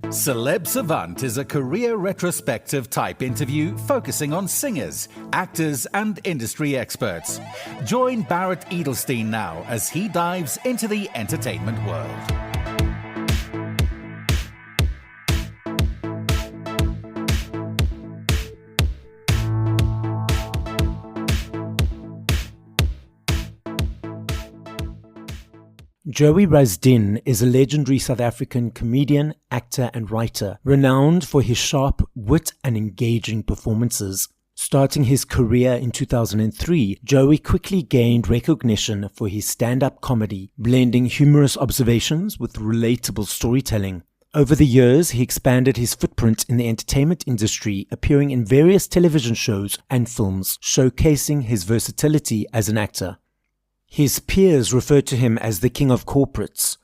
Celeb Savant is a career retrospective type interview focusing on singers, actors, and industry experts. Join Barrett Edelstein now as he dives into the entertainment world. Joey Rasdien is a legendary South African comedian, actor and writer, renowned for his sharp wit and engaging performances. Starting his career in 2003, Joey quickly gained recognition for his stand-up comedy, blending humorous observations with relatable storytelling. Over the years, he expanded his footprint in the entertainment industry, appearing in various television shows and films, showcasing his versatility as an actor. His peers refer to him as the king of corporates.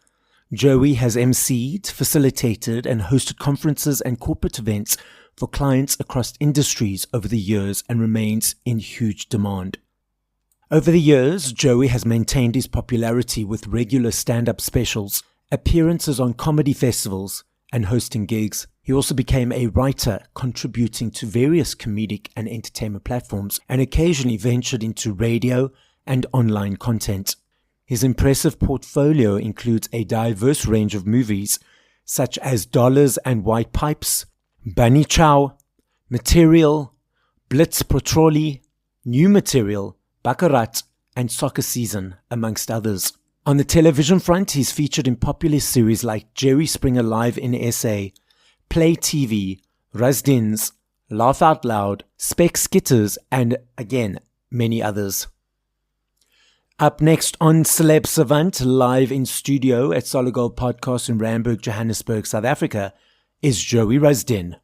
Joey has emceed, facilitated, and hosted conferences and corporate events for clients across industries over the years and remains in huge demand. Over the years, Joey has maintained his popularity with regular stand-up specials, appearances on comedy festivals, and hosting gigs. He also became a writer, contributing to various comedic and entertainment platforms, and occasionally ventured into radio and online content. His impressive portfolio includes a diverse range of movies such as Dollars and White Pipes, Bunny Chow, Material, Blitz Patrolli, New Material, Baccarat, and Soccer Season, amongst others. On the television front, he's featured in popular series like Jerry Springer Live in SA, Play TV, Rasdien's, Laugh Out Loud, Spec Skitters, and again, many others. Up next on Celeb Savant, live in studio at Solid Gold Podcast in Randburg, Johannesburg, South Africa, is Joey Rasdien.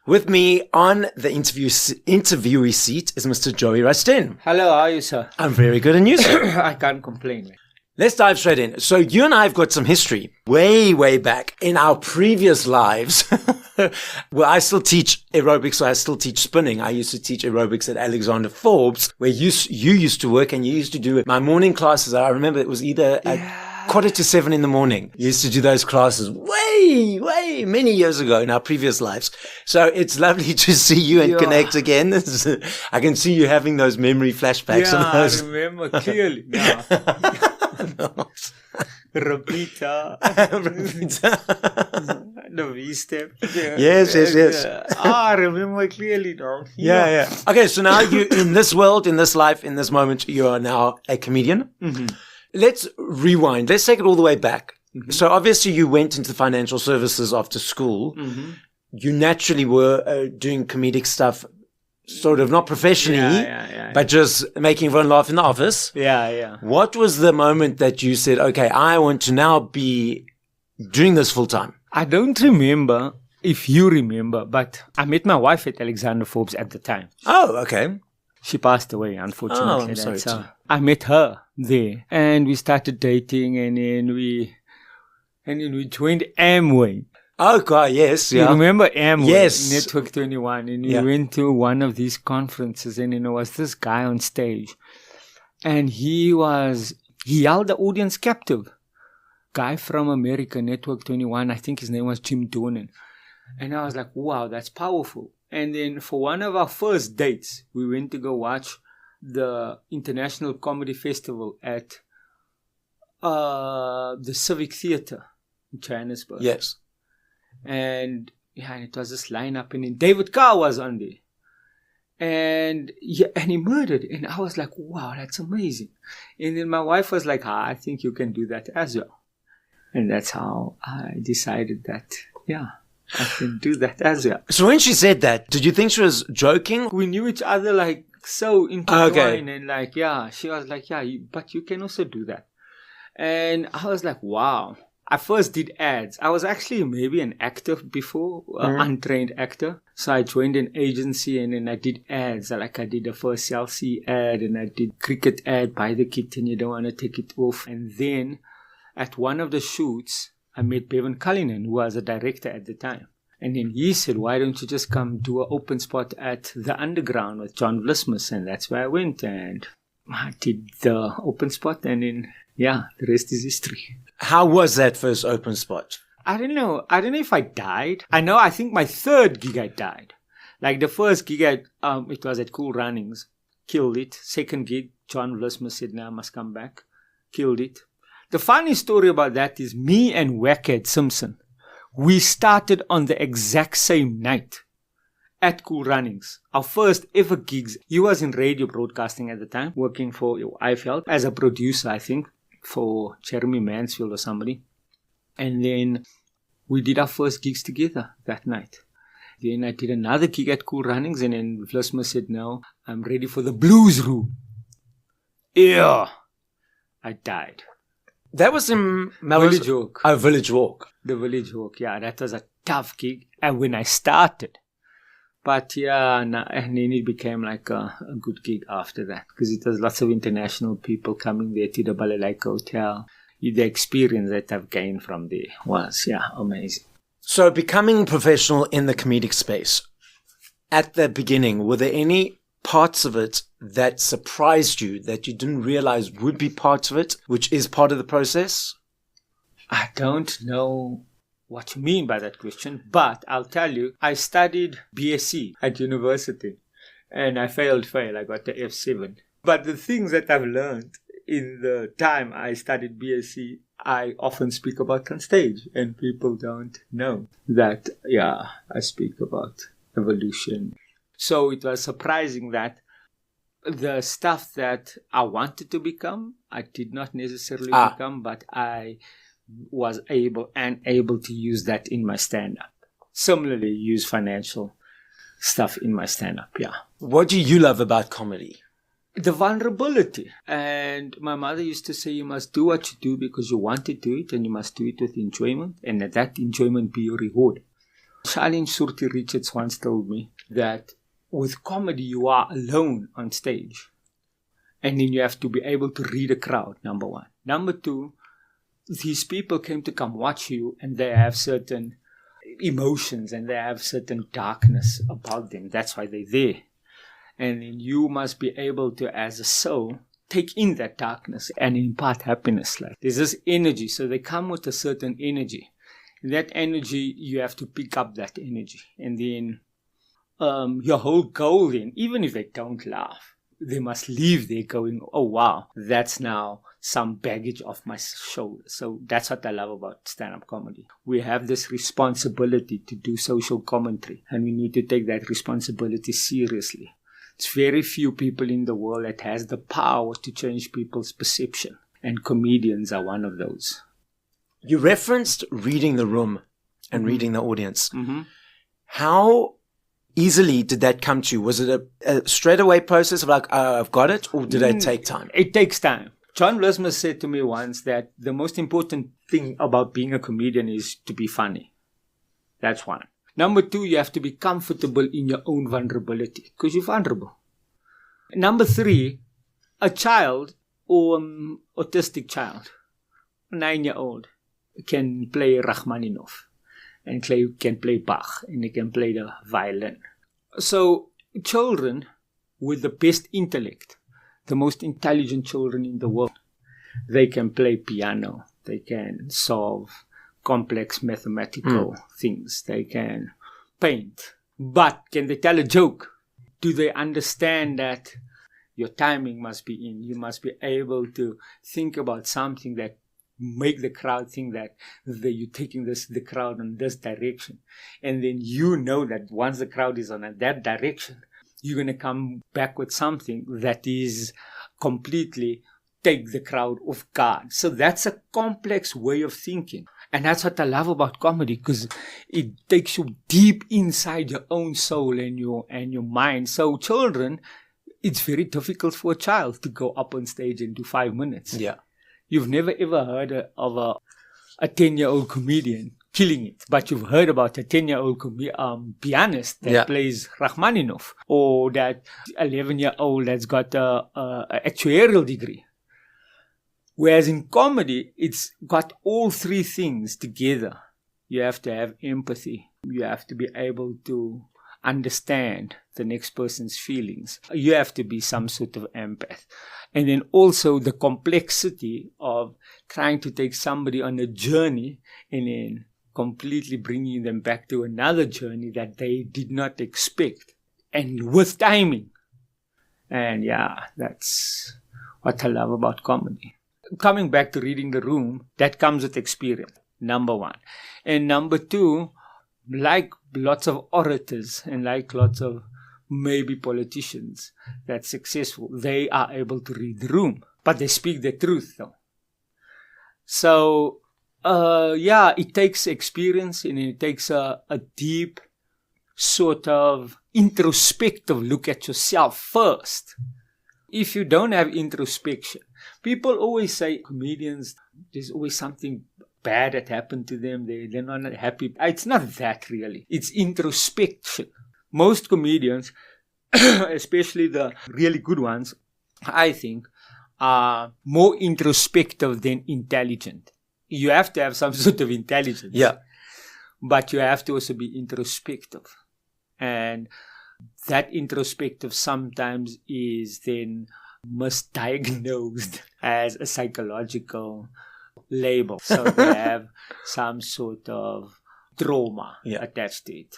With me on the interviewee seat is Mr. Joey Rasdien. Hello, how are you, sir? I'm very good, and you, sir? I can't complain, man. Let's dive straight in. So you and I have got some history way back in our previous lives. Well, I still teach aerobics, so I still teach spinning. I used to teach aerobics at Alexander Forbes, where you used to work, and you used to do my morning classes. I remember it was either at 6:45 in the morning. You used to do those classes way many years ago in our previous lives. So it's lovely to see you and connect again. I can see you having those memory flashbacks. Yeah, on those. I remember clearly now. Repeater. The V-step. Yes. I remember clearly now. Yeah. Okay, so now you in this world, in this life, in this moment, you are now a comedian. Mm-hmm. Let's rewind. Let's take it all the way back. Mm-hmm. So obviously you went into financial services after school. Mm-hmm. You naturally were doing comedic stuff, sort of not professionally, but just making everyone laugh in the office. Yeah. What was the moment that you said, okay, I want to now be doing this full time? I don't remember if you remember, but I met my wife at Alexander Forbes at the time. Oh, okay. She passed away, unfortunately. Oh, I'm sorry. So I met her there, and we started dating, and then we joined Amway. Oh, God, yes. You remember Amway? Yes. Network 21. And we went to one of these conferences, and there was this guy on stage. And he held the audience captive. Guy from America, Network 21. I think his name was Jim Dornan. And I was like, wow, that's powerful. And then for one of our first dates, we went to go watch the International Comedy Festival at the Civic Theatre in Johannesburg. Yes. And it was this lineup, and then David Carr was on there. And he murdered. And I was like, wow, that's amazing. And then my wife was like, I think you can do that as well. And that's how I decided that, I can do that as well. So when she said that, did you think she was joking? We knew each other like so intertwined. And like, she was like, but you can also do that. And I was like, wow. I first did ads. I was actually maybe an actor before, untrained actor. So I joined an agency, and then I did ads. I did a first Chelsea ad, and I did cricket ad, buy the kit and you don't want to take it off. And then at one of the shoots, I met Bevan Cullinan, who was a director at the time. And then he said, why don't you just come do an open spot at the Underground with John Vlismus? And that's where I went, and I did the open spot, and then, the rest is history. How was that first open spot? I don't know if I died. I think my third gig I died. Like the first gig it was at Cool Runnings. Killed it. Second gig, John Vlisma said, "No, I must come back." Killed it. The funny story about that is me and Wackhead Simpson, we started on the exact same night at Cool Runnings. Our first ever gigs. He was in radio broadcasting at the time, working for IFL as a producer, I think, for Jeremy Mansfield or somebody. And then we did our first gigs together that night. Then I did another gig at Cool Runnings, and then Vlisma said, "No, I'm ready for the blues room." Yeah. I died. That was in Village Walk. Oh, Village Walk. The Village Walk, yeah. That was a tough gig. And when I started. But yeah, and then it became like a good gig after that. Because it was lots of international people coming there to the Balalaika Hotel. The experience that I've gained from there was, amazing. So becoming professional in the comedic space, at the beginning, were there any parts of it that surprised you that you didn't realize would be part of it, which is part of the process? I don't know what you mean by that question, but I'll tell you, I studied BSc at university and I failed. I got the F7. But the things that I've learned in the time I studied BSc, I often speak about on stage, and people don't know that, I speak about evolution. So it was surprising that the stuff that I wanted to become, I did not necessarily become, but I was able to use that in my stand-up. Similarly, use financial stuff in my stand-up, What do you love about comedy? The vulnerability. And my mother used to say, you must do what you do because you want to do it, and you must do it with enjoyment, and that enjoyment be your reward. Charlene Surti Richards once told me that with comedy you are alone on stage, and then you have to be able to read a crowd, number one. Number two, these people came to come watch you, and they have certain emotions and they have certain darkness about them. That's why they're there. And then you must be able to, as a soul, take in that darkness and impart happiness. Like there's this energy, so they come with a certain energy. And that energy, you have to pick up that energy. And then your whole goal then, even if they don't laugh, they must leave there going, oh wow, that's now some baggage off my shoulders. So that's what I love about stand-up comedy. We have this responsibility to do social commentary, and we need to take that responsibility seriously. It's very few people in the world that has the power to change people's perception, and comedians are one of those. You referenced reading the room and reading the audience. How easily did that come to you? Was it a straightaway process of like, I've got it, or did it take time? It takes time. John Vlisma said to me once that the most important thing about being a comedian is to be funny. That's one. Number two, you have to be comfortable in your own vulnerability because you're vulnerable. Number three, a child or autistic child, 9-year-old, can play Rachmaninoff and can play Bach, and they can play the violin. So children with the best intellect, the most intelligent children in the world, they can play piano, they can solve complex mathematical things, they can paint. But can they tell a joke? Do they understand that your timing must be in? You must be able to think about something that make the crowd think that you're taking the crowd in this direction. And then you know that once the crowd is on that direction, you're going to come back with something that is completely take the crowd off guard. So that's a complex way of thinking. And that's what I love about comedy, because it takes you deep inside your own soul and your mind. So children, it's very difficult for a child to go up on stage and do 5 minutes. Yeah. You've never ever heard of a 10-year-old comedian killing it, but you've heard about a 10-year-old pianist that plays Rachmaninoff, or that 11-year-old that's got a actuarial degree. Whereas in comedy, it's got all three things together. You have to have empathy. You have to be able to understand the next person's feelings. You have to be some sort of empath. And then also the complexity of trying to take somebody on a journey and then completely bringing them back to another journey that they did not expect, and with timing. And yeah, that's what I love about comedy. Coming back to reading the room, that comes with experience, number one. And number two, like lots of orators and like lots of maybe politicians that's successful, they are able to read the room, but they speak the truth though. So it takes experience, and it takes a deep sort of introspective look at yourself first. If you don't have introspection, people always say comedians, there's always something bad that happened to them, they're not happy. It's not that really. It's introspection. Most comedians, especially the really good ones, I think, are more introspective than intelligent. You have to have some sort of intelligence. Yeah. But you have to also be introspective. And that introspective sometimes is then misdiagnosed as a psychological label. So they have some sort of trauma attached to it.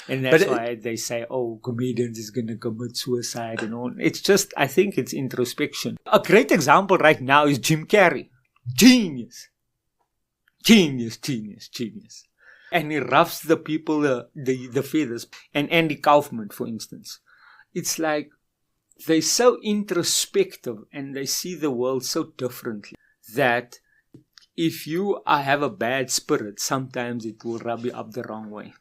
And that's why they say, oh, comedians is going to commit suicide and all. It's just, I think it's introspection. A great example right now is Jim Carrey. Genius. And he roughs the people, the feathers. And Andy Kaufman, for instance. It's like they're so introspective and they see the world so differently that if you have a bad spirit, sometimes it will rub you up the wrong way.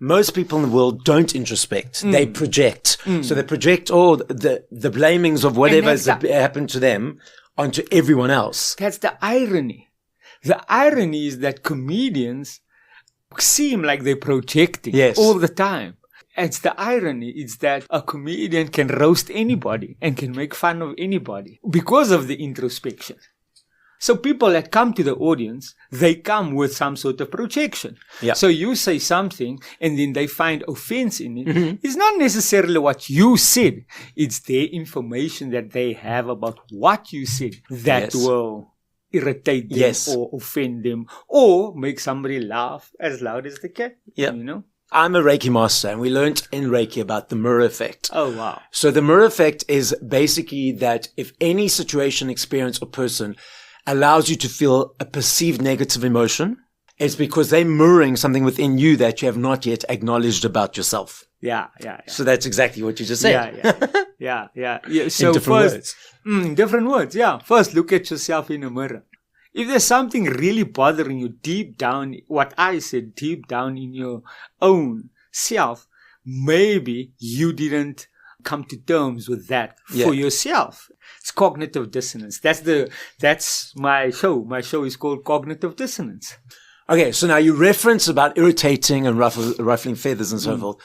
Most people in the world don't introspect. They project. So they project all the blamings of whatever has happened to them onto everyone else. That's the irony. The irony is that comedians seem like they're projecting all the time. It's the irony is that a comedian can roast anybody and can make fun of anybody because of the introspection. So people that come to the audience, they come with some sort of projection. Yeah. So you say something and then they find offense in it. Mm-hmm. It's not necessarily what you said. It's their information that they have about what you said that will irritate them or offend them or make somebody laugh as loud as they can. Yeah. You know? I'm a Reiki master, and we learned in Reiki about the mirror effect. Oh, wow. So the mirror effect is basically that if any situation, experience, or person allows you to feel a perceived negative emotion, it's because they're mirroring something within you that you have not yet acknowledged about yourself. Yeah. So that's exactly what you just said. Yeah. So in different words. Different words, yeah. First, look at yourself in a mirror. If there's something really bothering you deep down, what I said, deep down in your own self, maybe you didn't come to terms with that for yourself. It's cognitive dissonance. That's my show. My show is called Cognitive Dissonance. Okay, so now you reference about irritating and ruffling feathers and so forth.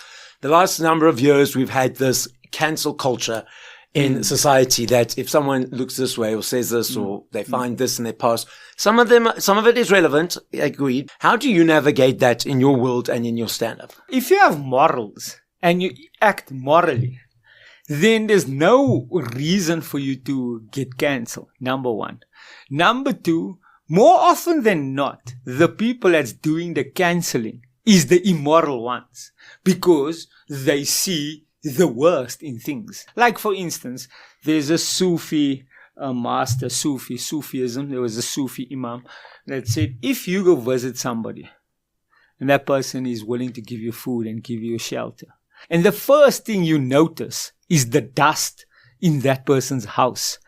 The last number of years, we've had this cancel culture in society that if someone looks this way or says this or they find this in their past, some of it is relevant, agreed. How do you navigate that in your world and in your stand-up? If you have morals and you act morally, then there's no reason for you to get cancelled, number one. Number two, more often than not, the people that's doing the cancelling is the immoral ones because they see the worst in things. Like, for instance, there's a Sufi master, Sufism. There was a Sufi imam that said, if you go visit somebody and that person is willing to give you food and give you shelter, and the first thing you notice is the dust in that person's house,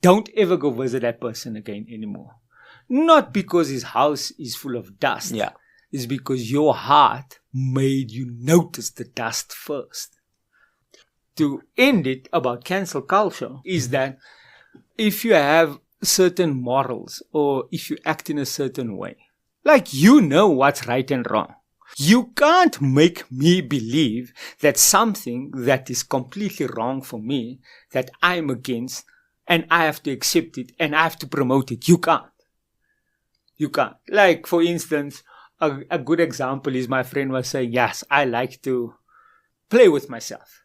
don't ever go visit that person again anymore. Not because his house is full of dust. Yeah. It's because your heart made you notice the dust first. To end it about cancel culture is that if you have certain morals or if you act in a certain way, like you know what's right and wrong, you can't make me believe that something that is completely wrong for me, that I'm against, and I have to accept it and I have to promote it. You can't. Like, for instance, a good example is my friend was saying, yes, I like to play with myself.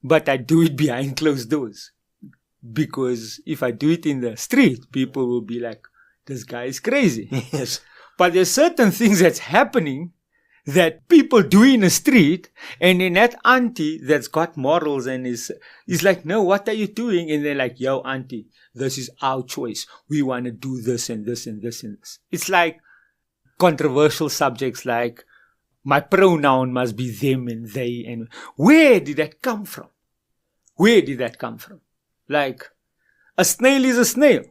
But I do it behind closed doors. Because if I do it in the street, people will be like, this guy is crazy. Yes. But there's certain things that's happening that people do in the street, and then that auntie that's got morals and is like, no, what are you doing? And they're like, yo, auntie, this is our choice. We want to do this and this and this and this. It's like controversial subjects like my pronoun must be them and they. And where did that come from? Where did that come from? Like, a snail is a snail.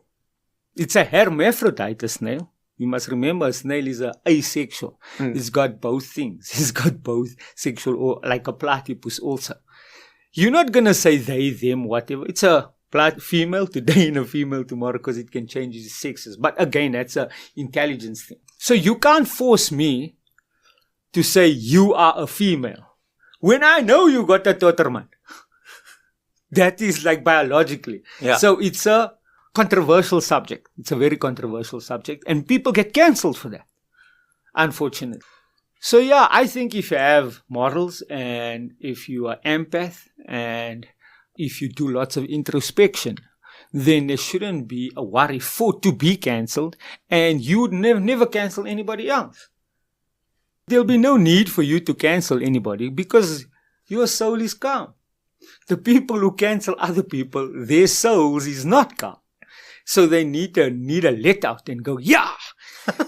It's a hermaphrodite, a snail. You must remember, a snail is asexual. It's got both things. It's got both sexual, or like a platypus also. You're not going to say they, them, whatever. It's a female today and a female tomorrow because it can change its sexes. But again, that's an intelligence thing. So you can't force me to say you are a female when I know you got a totterman. That is like biologically. Yeah. So it's a controversial subject. It's a very controversial subject, and people get cancelled for that, unfortunately. So yeah, I think if you have morals and if you are empath and if you do lots of introspection, then there shouldn't be a worry to be cancelled, and you would never cancel anybody else. There'll be no need for you to cancel anybody because your soul is calm. The people who cancel other people, their souls is not calm. So they need a let out and go, yeah,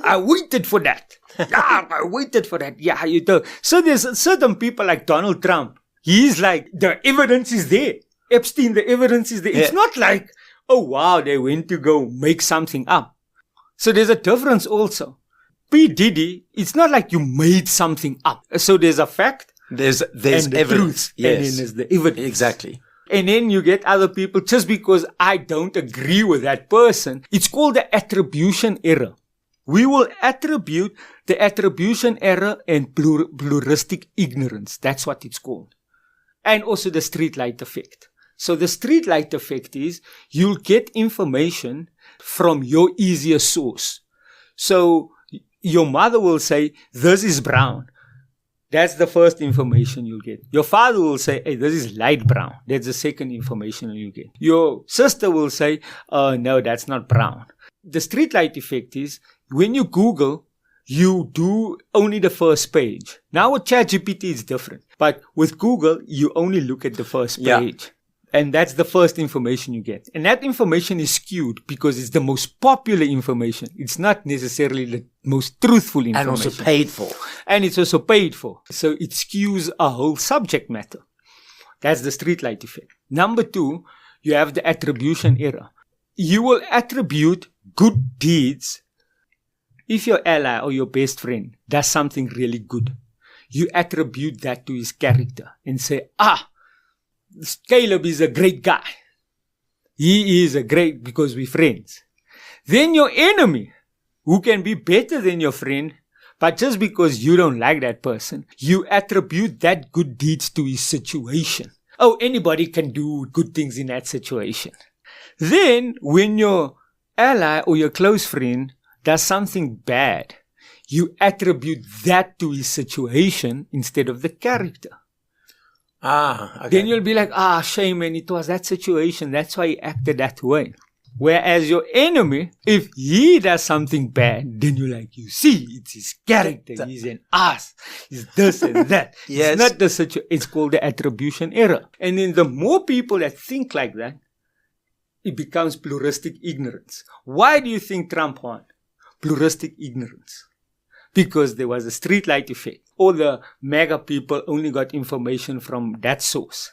I waited for that. Yeah, I waited for that. Yeah, you do. So there's certain people like Donald Trump. He's like, the evidence is there. Epstein, the evidence is there. Yeah. It's not like, oh, wow, they went to go make something up. So there's a difference also. P. Diddy, it's not like you made something up. So there's a fact. There's and the evidence. Truth, yes. And then there's the evidence. Exactly. And then you get other people, just because I don't agree with that person. It's called the attribution error. We will attribute the attribution error and pluralistic ignorance. That's what it's called. And also the streetlight effect. So the streetlight effect is you'll get information from your easiest source. So your mother will say, this is brown. That's the first information you'll get. Your father will say, hey, this is light brown. That's the second information you get. Your sister will say, oh, no, that's not brown. The streetlight effect is when you Google, you do only the first page. Now with ChatGPT, it's different. But with Google, you only look at the first page. Yeah. And that's the first information you get. And that information is skewed because it's the most popular information. It's not necessarily the most truthful information. And also paid for. And it's also paid for. So it skews a whole subject matter. That's the streetlight effect. Number 2, you have the attribution error. You will attribute good deeds. If your ally or your best friend does something really good, you attribute that to his character and say, Caleb is a great guy. He is a great because we're friends. Then your enemy, who can be better than your friend, but just because you don't like that person, you attribute that good deeds to his situation. Oh, anybody can do good things in that situation. Then when your ally or your close friend does something bad, you attribute that to his situation instead of the character. Okay. Then you'll be like, shame, man, it was that situation. That's why he acted that way. Whereas your enemy, if he does something bad, then you're like, you see, it's his character. He's an ass. He's this and that. Yes. It's not the situation. It's called the attribution error. And then the more people that think like that, it becomes pluralistic ignorance. Why do you think Trump won? Pluralistic ignorance. Because there was a streetlight effect. All the MAGA people only got information from that source.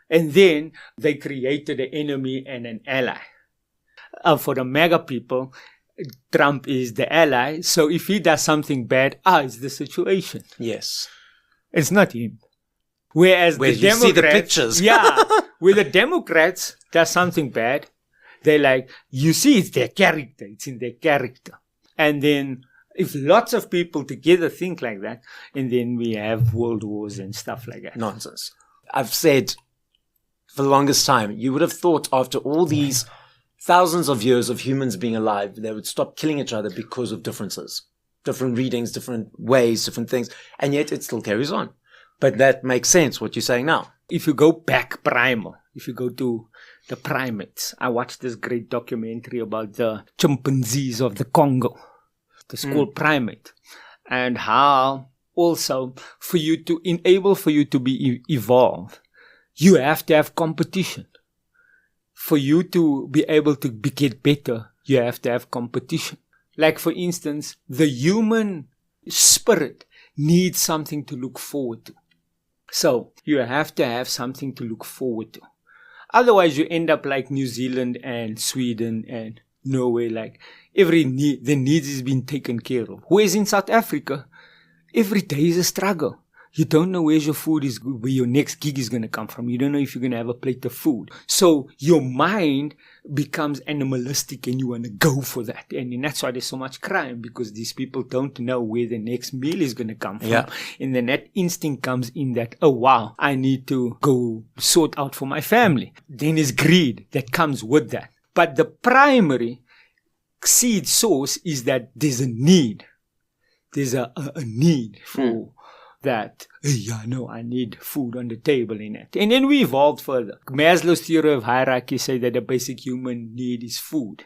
And then they created an enemy and an ally. For the MAGA people, Trump is the ally. So if he does something bad, it's the situation. Yes. It's not him. Whereas where the you Democrats, see the pictures. Where the Democrats does something bad, they're like, you see, it's their character. It's in their character. And then if lots of people together think like that, and then we have world wars and stuff like that. Nonsense. I've said for the longest time, you would have thought after all these thousands of years of humans being alive, they would stop killing each other because of differences. Different readings, different ways, different things. And yet it still carries on. But that makes sense, what you're saying now. If you go back primal, if you go to the primates, I watched this great documentary about the chimpanzees of the Congo. It's called primate. And how also for you to be evolved, you have to have competition. For you to be able to get better, you have to have competition. Like for instance, the human spirit needs something to look forward to. So you have to have something to look forward to. Otherwise, you end up like New Zealand and Sweden and Norway, like the needs is being taken care of. Whereas in South Africa, every day is a struggle. You don't know where your next gig is going to come from. You don't know if you're going to have a plate of food. So your mind becomes animalistic and you want to go for that. And that's why there's so much crime, because these people don't know where the next meal is going to come from. Yeah. And then that instinct comes in that, oh wow, I need to go sort out for my family. Then there's greed that comes with that. But the primary seed source is that there's a need. There's a need for that, I need food on the table in it. And then we evolved further. Maslow's theory of hierarchy say that the basic human need is food.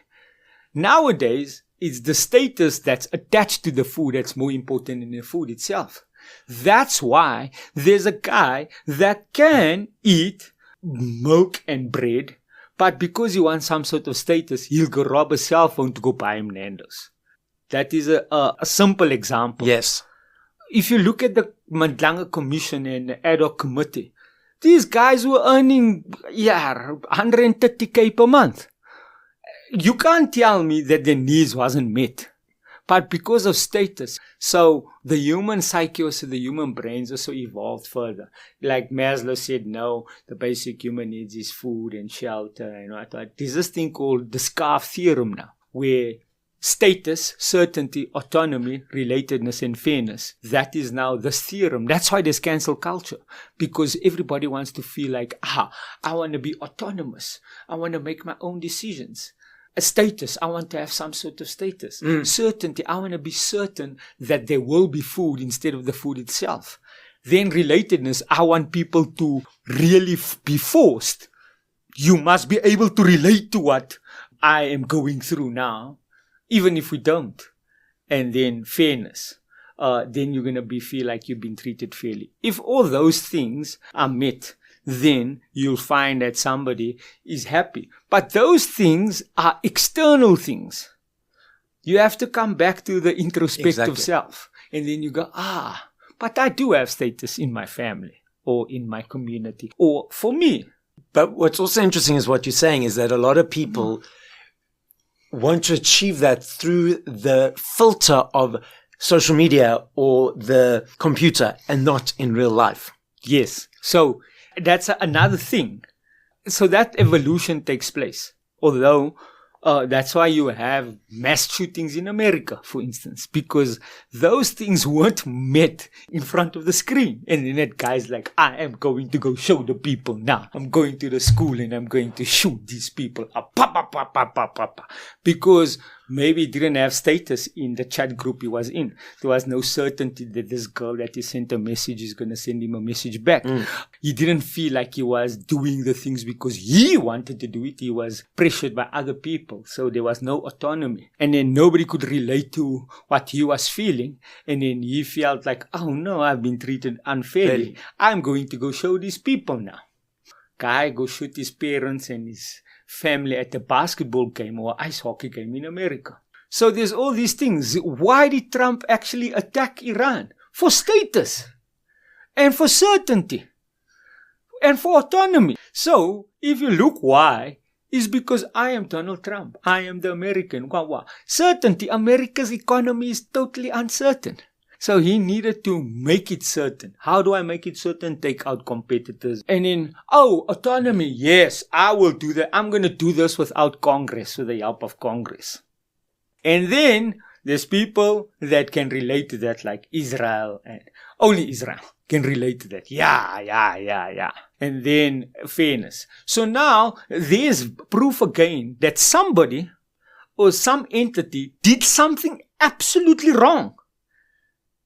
Nowadays, it's the status that's attached to the food that's more important than the food itself. That's why there's a guy that can eat milk and bread, but because he wants some sort of status, he'll go rob a cell phone to go buy him Nando's. That is a simple example. Yes. If you look at the Mandlanga Commission and the ad hoc committee, these guys were earning 130k per month. You can't tell me that their needs wasn't met. But because of status, so the human psyche, also the human brains also evolved further. Like Maslow said, no, the basic human needs is food and shelter and what. There's this thing called the scarf theorem now, where status, certainty, autonomy, relatedness, and fairness. That is now this theorem. That's why there's cancel culture. Because everybody wants to feel like, I want to be autonomous. I want to make my own decisions. A status, I want to have some sort of status. Certainty, I want to be certain that there will be food instead of the food itself. Then relatedness, I want people to really be forced. You must be able to relate to what I am going through now, even if we don't. And then fairness. Then you're going to feel like you've been treated fairly. If all those things are met, then you'll find that somebody is happy. But those things are external things. You have to come back to the introspective self. And then you go, but I do have status in my family or in my community or for me. But what's also interesting is what you're saying is that a lot of people want to achieve that through the filter of social media or the computer and not in real life. Yes. So that's another thing. So that evolution takes place. Although that's why you have mass shootings in America, for instance, because those things weren't met in front of the screen. And then that guy's like, I am going to go show the people now. I'm going to the school and I'm going to shoot these people up. Because maybe he didn't have status in the chat group he was in. There was no certainty that this girl that he sent a message is going to send him a message back. He didn't feel like he was doing the things because he wanted to do it. He was pressured by other people. So there was no autonomy. And then nobody could relate to what he was feeling. And then he felt like, oh no, I've been treated unfairly. I'm going to go show these people now. Guy go shoot his parents and his family at a basketball game or ice hockey game in America. So there's all these things. Why did Trump actually attack Iran? For status and for certainty and for autonomy. So if you look why, it's because I am Donald Trump. I am the American. Certainty. America's economy is totally uncertain. So he needed to make it certain. How do I make it certain? Take out competitors. And then, autonomy. Yes, I will do that. I'm going to do this without Congress, with the help of Congress. And then there's people that can relate to that, like Israel, and only Israel can relate to that. Yeah. And then fairness. So now there's proof again that somebody or some entity did something absolutely wrong.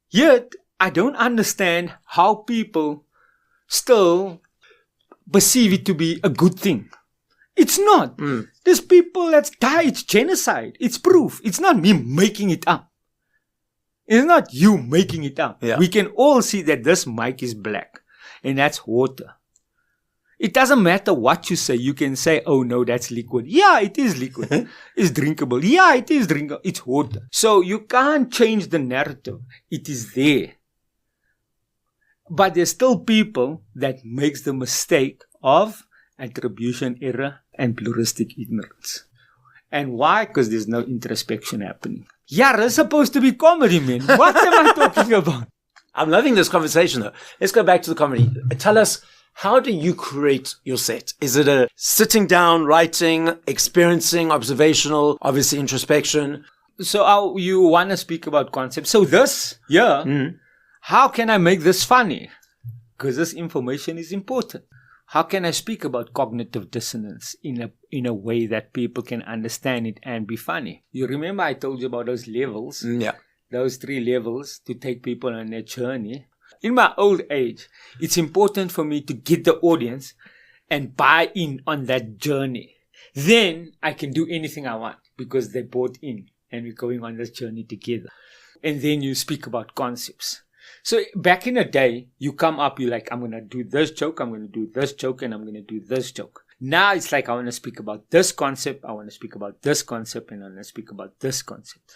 Yet, I don't understand how people still perceive it to be a good thing. It's not. There's people that's died. It's genocide. It's proof. It's not me making it up. It's not you making it up. Yeah. We can all see that this mic is black and that's water. It doesn't matter what you say. You can say, oh no, that's liquid. Yeah, it is liquid. It's drinkable. Yeah, it is drinkable. It's water. So you can't change the narrative. It is there. But there's still people that makes the mistake of attribution error and pluralistic ignorance. And why? Because there's no introspection happening. Yeah, it's supposed to be comedy, man. What am I talking about? I'm loving this conversation, though. Let's go back to the comedy. Tell us, how do you create your set? Is it a sitting down, writing, experiencing, observational, obviously introspection? So you want to speak about concepts. So this, how can I make this funny? Because this information is important. How can I speak about cognitive dissonance in a way that people can understand it and be funny? You remember I told you about those levels? Yeah. Those 3 levels to take people on their journey. In my old age, it's important for me to get the audience and buy in on that journey. Then I can do anything I want because they bought in and we're going on this journey together. And then you speak about concepts. So back in the day, you come up, you're like, I'm going to do this joke, I'm going to do this joke, and I'm going to do this joke. Now it's like, I want to speak about this concept, I want to speak about this concept, and I want to speak about this concept.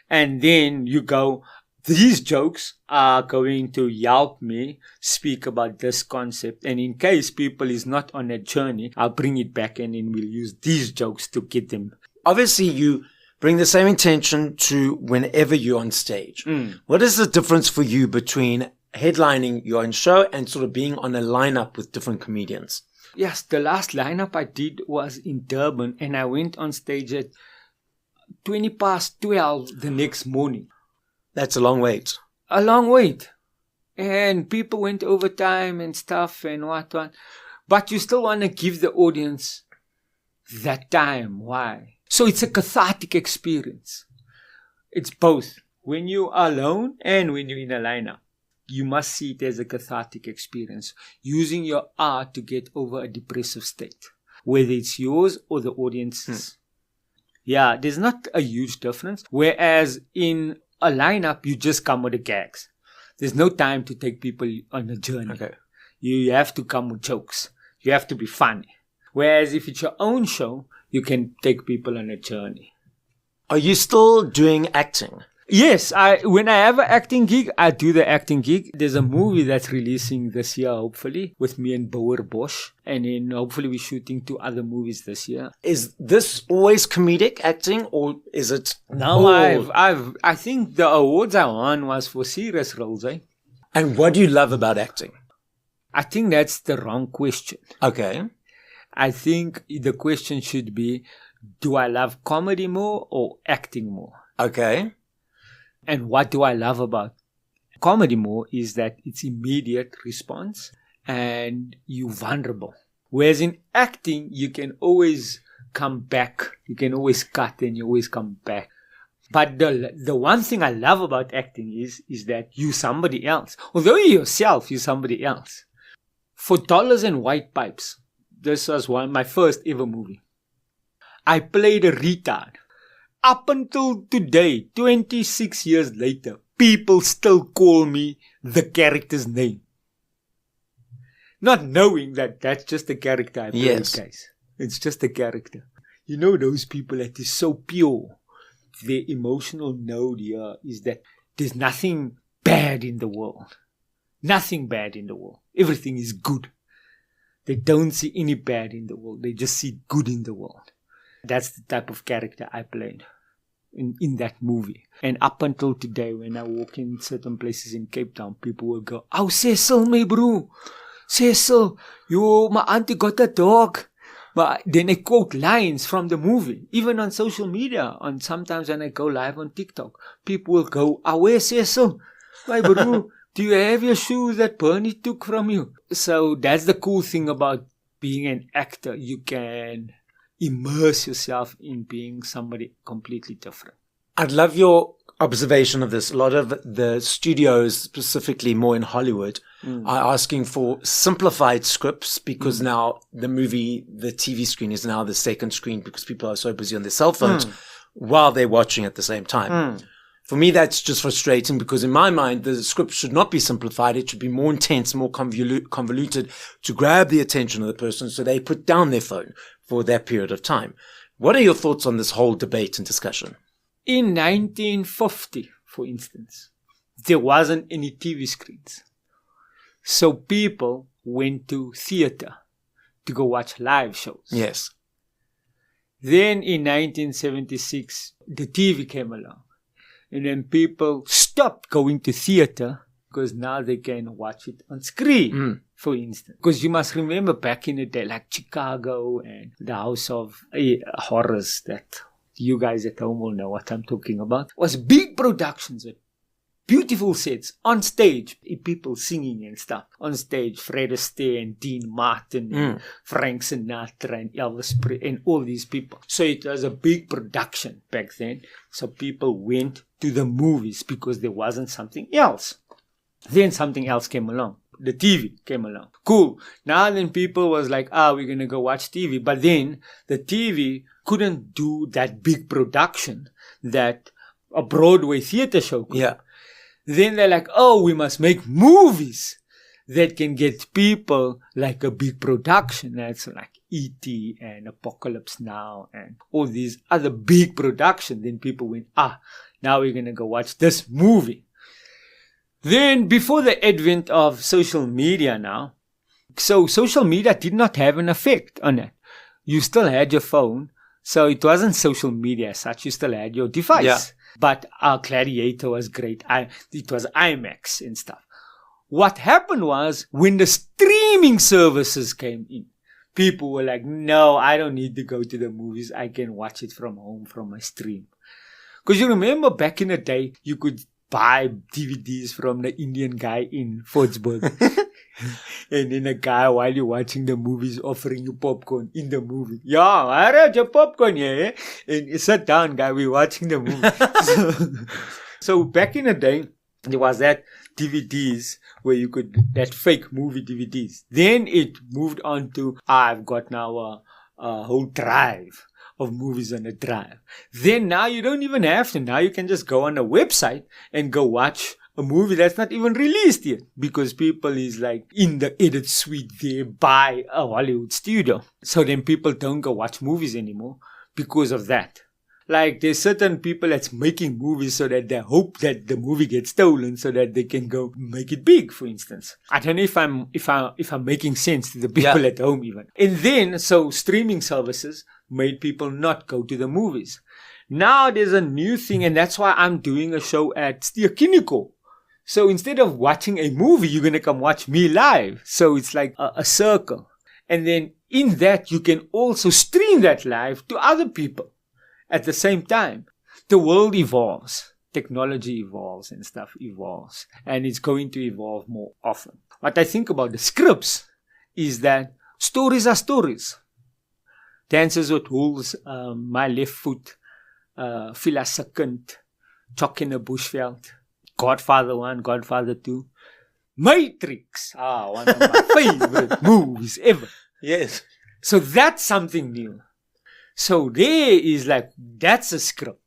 And then you go, these jokes are going to help me speak about this concept. And in case people is not on a journey, I'll bring it back and then we'll use these jokes to get them. Obviously, you bring the same intention to whenever you're on stage. What is the difference for you between headlining your own show and sort of being on a lineup with different comedians? Yes, the last lineup I did was in Durban and I went on stage at 12:20 the next morning. That's a long wait. A long wait. And people went overtime and stuff and what. But you still want to give the audience that time. Why? So it's a cathartic experience. It's both. When you are alone and when you're in a lineup, you must see it as a cathartic experience. Using your art to get over a depressive state. Whether it's yours or the audience's. Yeah, there's not a huge difference. Whereas in a lineup, you just come with the gags. There's no time to take people on a journey. Okay. You have to come with jokes. You have to be funny. Whereas if it's your own show, you can take people on a journey. Are you still doing acting? Yes, when I have an acting gig, I do the acting gig. There's a movie that's releasing this year, hopefully, with me and Boer Bosch. And then hopefully we're shooting 2 other movies this year. Is this always comedic acting or is it? No, I think the awards I won was for serious roles, eh? And what do you love about acting? I think that's the wrong question. Okay. I think the question should be, do I love comedy more or acting more? Okay. And what do I love about comedy more is that it's immediate response and you're vulnerable. Whereas in acting, you can always come back. You can always cut and you always come back. But the one thing I love about acting is that you're somebody else. Although you're yourself, you're somebody else. For Dollars and White Pipes, this was my first ever movie. I played a retard. Up until today, 26 years later, people still call me the character's name. Not knowing that that's just a character I played, guys. It's just a character. You know those people that is so pure. Their emotional note here is that there's nothing bad in the world. Nothing bad in the world. Everything is good. They don't see any bad in the world. They just see good in the world. That's the type of character I played in that movie. And up until today, when I walk in certain places in Cape Town, people will go, "Oh, Cecil, my bro. Cecil, my auntie got a dog." But then I quote lines from the movie, even on social media. And sometimes when I go live on TikTok, people will go, "Oh, where's Cecil? My bro, do you have your shoes that Bernie took from you?" So that's the cool thing about being an actor. You can immerse yourself in being somebody completely different. I'd love your observation of this. A lot of the studios, specifically more in Hollywood, are asking for simplified scripts because now the TV screen is now the second screen because people are so busy on their cell phones while they're watching at the same time. For me, that's just frustrating because in my mind, the script should not be simplified. It should be more intense, more convoluted to grab the attention of the person so they put down their phone for that period of time. What are your thoughts on this whole debate and discussion? In 1950, for instance, there wasn't any TV screens. So people went to theater to go watch live shows. Yes. Then in 1976, the TV came along. And then people stopped going to theater because now they can watch it on screen, for instance. Because you must remember back in the day, like Chicago and the House of Horrors, that you guys at home will know what I'm talking about, was big productions with beautiful sets on stage, people singing and stuff. On stage, Fred Astaire and Dean Martin, and Frank Sinatra and Elvis Presley and all these people. So it was a big production back then. So people went to the movies because there wasn't something else. Then something else came along. The TV came along. Cool. Now then people was like, we're going to go watch TV. But then the TV couldn't do that big production that a Broadway theater show could. Yeah. Then they're like, we must make movies that can get people like a big production. That's like E.T. and Apocalypse Now and all these other big productions. Then people went, now we're going to go watch this movie. Then before the advent of social media now, so social media did not have an effect on it. You still had your phone. So it wasn't social media as such. You still had your device. Yeah. But our Gladiator was great. It was IMAX and stuff. What happened was when the streaming services came in, people were like, no, I don't need to go to the movies. I can watch it from home, from my stream. Because you remember back in the day, you could buy DVDs from the Indian guy in Fortsburg. And then a guy, while you're watching the movies, offering you popcorn in the movie. Yeah, I had your popcorn, yeah. And you sit down, guy, we're watching the movie. So back in the day, there was that DVDs where you could, that fake movie DVDs. Then it moved on to, I've got now a whole drive of movies on a drive. Then now you don't even have to. Now you can just go on a website and go watch a movie that's not even released yet, because people is like in the edit suite there by a Hollywood studio. So then people don't go watch movies anymore because of that. Like there's certain people that's making movies so that they hope that the movie gets stolen so that they can go make it big, for instance. I don't know if I'm making sense to the people at home even. And then so streaming services made people not go to the movies. Now there's a new thing, and that's why I'm doing a show at Steakiniko. So instead of watching a movie, you're going to come watch me live. So it's like a circle. And then in that, you can also stream that live to other people at the same time. The world evolves. Technology evolves and stuff evolves. And it's going to evolve more often. What I think about the scripts is that stories are stories. Dances with Wolves, My Left Foot, Villa Second, Chalk in a Bushveld, Godfather 1, Godfather 2, Matrix. One of my favorite movies ever. Yes. So that's something new. So there is like, that's a script.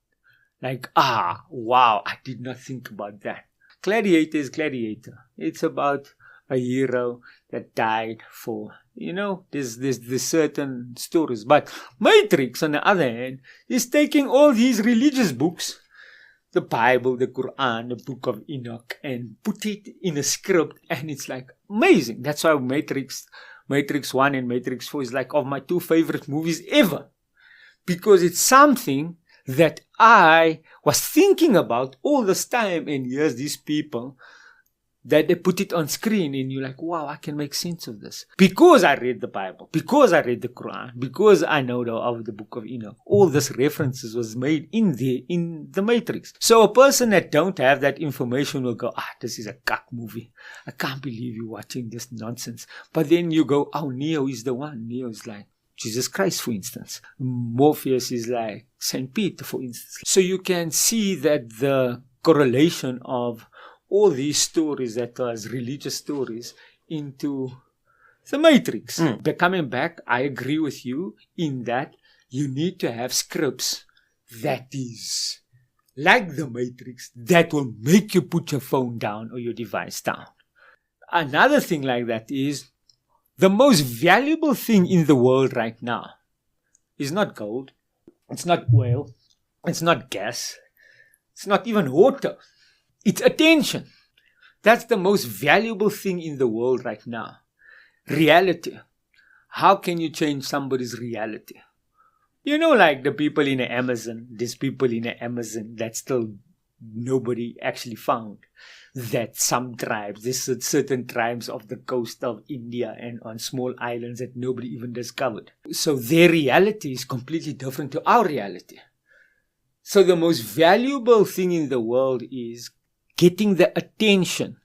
Like, wow, I did not think about that. Gladiator is Gladiator. It's about a hero that died for, there's certain stories. But Matrix, on the other hand, is taking all these religious books, the Bible, the Quran, the Book of Enoch, and put it in a script, and it's like amazing. That's why Matrix 1 and Matrix 4 is like of my two favorite movies ever. Because it's something that I was thinking about all this time, and here's these people that they put it on screen, and you're like, wow, I can make sense of this. Because I read the Bible, because I read the Quran, because I know of the Book of Enoch. All these references was made in the Matrix. So a person that don't have that information will go, this is a cuck movie. I can't believe you're watching this nonsense. But then you go, Neo is the one. Neo is like Jesus Christ, for instance. Morpheus is like Saint Peter, for instance. So you can see that the correlation of all these stories that was religious stories into the Matrix. But coming back, I agree with you in that you need to have scripts that is like the Matrix, that will make you put your phone down or your device down. Another thing like that is the most valuable thing in the world right now is not gold, it's not oil, it's not gas, it's not even water. It's attention. That's the most valuable thing in the world right now. Reality. How can you change somebody's reality? You know, like the people in the Amazon, there's people in the Amazon that still nobody actually found. That some tribes, there's certain tribes of the coast of India and on small islands that nobody even discovered. So their reality is completely different to our reality. So the most valuable thing in the world is getting the attention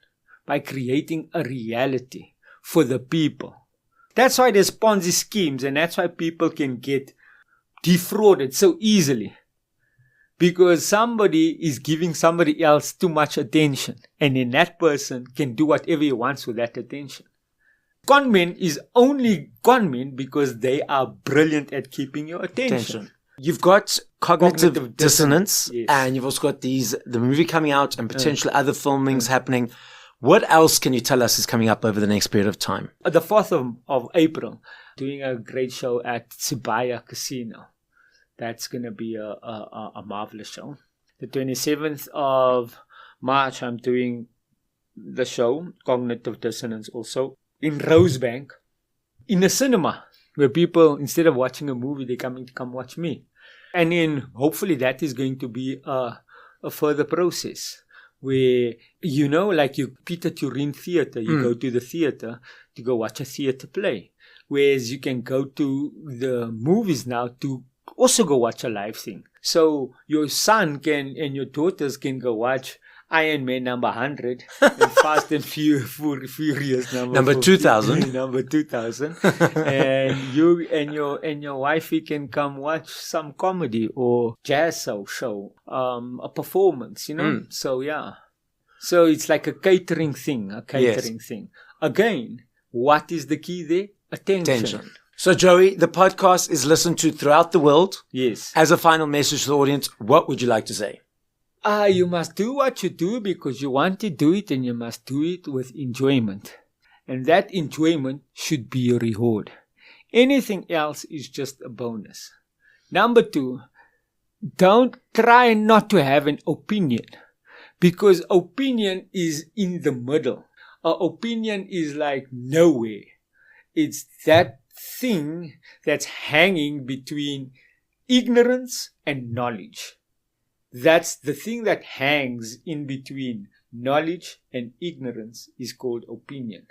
by creating a reality for the people. That's why there's Ponzi schemes, and that's why people can get defrauded so easily. Because somebody is giving somebody else too much attention, and then that person can do whatever he wants with that attention. Conmen is only conmen because they are brilliant at keeping your attention. You've got cognitive dissonance, yes. And you've also got the movie coming out and potentially other filmings happening. What else can you tell us is coming up over the next period of time? The 4th of April, doing a great show at Sibaya Casino. That's going to be a marvelous show. The 27th of March, I'm doing the show, Cognitive Dissonance, also in Rosebank, in a cinema, where people, instead of watching a movie, they're coming to come watch me. And then hopefully that is going to be a further process where, you know, like you Peter Turin Theatre, you go to the theatre to go watch a theatre play. Whereas you can go to the movies now to also go watch a live thing. So your son and your daughters can go watch Iron Man number 100 and Fast and Furious number 2000. Number 2000. And you and your wifey can come watch some comedy or jazz show, a performance, you know. So yeah. So it's like a catering thing, thing. Again, what is the key there? Attention. So, Joey, the podcast is listened to throughout the world. Yes. As a final message to the audience, what would you like to say? You must do what you do because you want to do it, and you must do it with enjoyment. And that enjoyment should be your reward. Anything else is just a bonus. Number 2, don't try not to have an opinion, because opinion is in the middle. Our opinion is like nowhere. It's that thing that's hanging between ignorance and knowledge. That's the thing that hangs in between knowledge and ignorance is called opinion.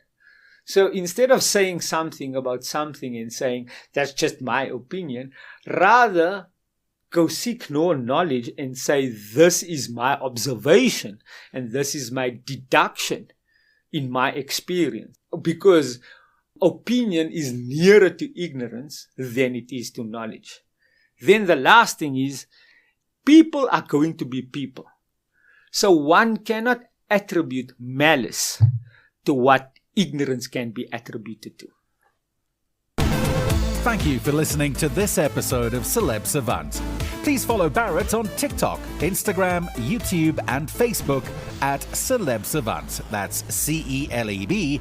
So instead of saying something about something and saying, that's just my opinion, rather go seek more knowledge and say, this is my observation and this is my deduction in my experience. Because opinion is nearer to ignorance than it is to knowledge. Then the last thing is, people are going to be people. So one cannot attribute malice to what ignorance can be attributed to. Thank you for listening to this episode of Celeb Savant. Please follow Barrett on TikTok, Instagram, YouTube, and Facebook at Celeb Savant. That's CelebSavant.